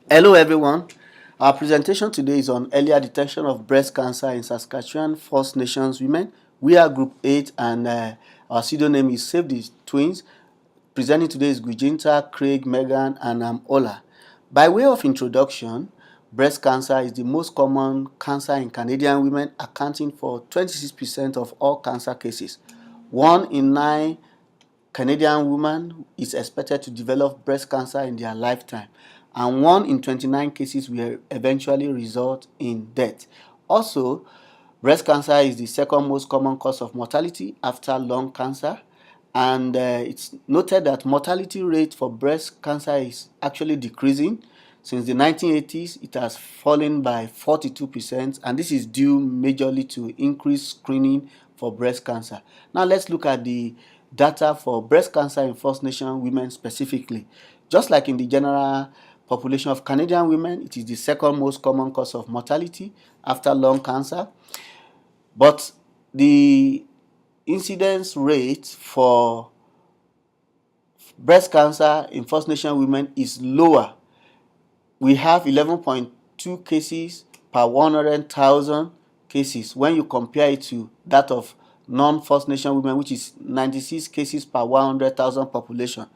Hello everyone. Our presentation today is on earlier detection of breast cancer in Saskatchewan First Nations women. We are Group 8 and our pseudonym is Save the Twins. Presenting today is Gujinta, Craig, Megan and Ola. By way of introduction, breast cancer is the most common cancer in Canadian women, accounting for 26% of all cancer cases. 1 in 9 Canadian women is expected to develop breast cancer in their lifetime, and 1 in 29 cases will eventually result in death. Also, breast cancer is the second most common cause of mortality after lung cancer, and it's noted that mortality rate for breast cancer is actually decreasing. Since the 1980s, it has fallen by 42%, and this is due majorly to increased screening for breast cancer. Now let's look at the data for breast cancer in First Nation women specifically. Just like in the general population of Canadian women, it is the second most common cause of mortality after lung cancer. But the incidence rate for breast cancer in First Nation women is lower. We have 11.2 cases per 100,000 cases when you compare it to that of non-First Nation women, which is 96 cases per 100,000 population.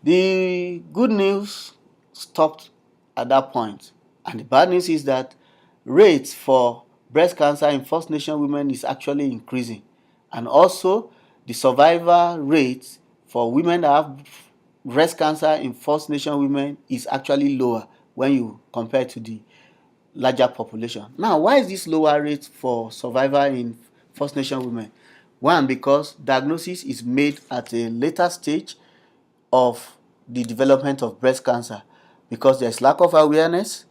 The good news stopped at that point, and the bad news is that rates for breast cancer in First Nation women is actually increasing, and also the survival rate for women that have breast cancer in First Nation women is actually lower when you compare to the larger population. Now, why is this lower rate for survival in First Nation women? One, because diagnosis is made at a later stage of the development of breast cancer, because there is lack of awareness,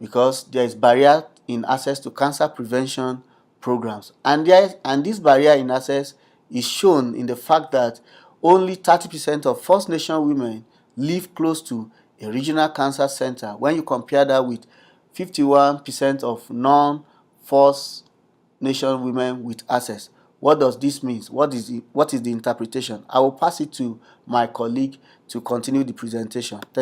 because there is barrier in access to cancer prevention programs, and this barrier in access is shown in the fact that only 30% of First Nation women live close to a regional cancer center when you compare that with 51% of non-First Nation women with access. What does this mean? What is the interpretation? I will pass it to my colleague to continue the presentation. Thank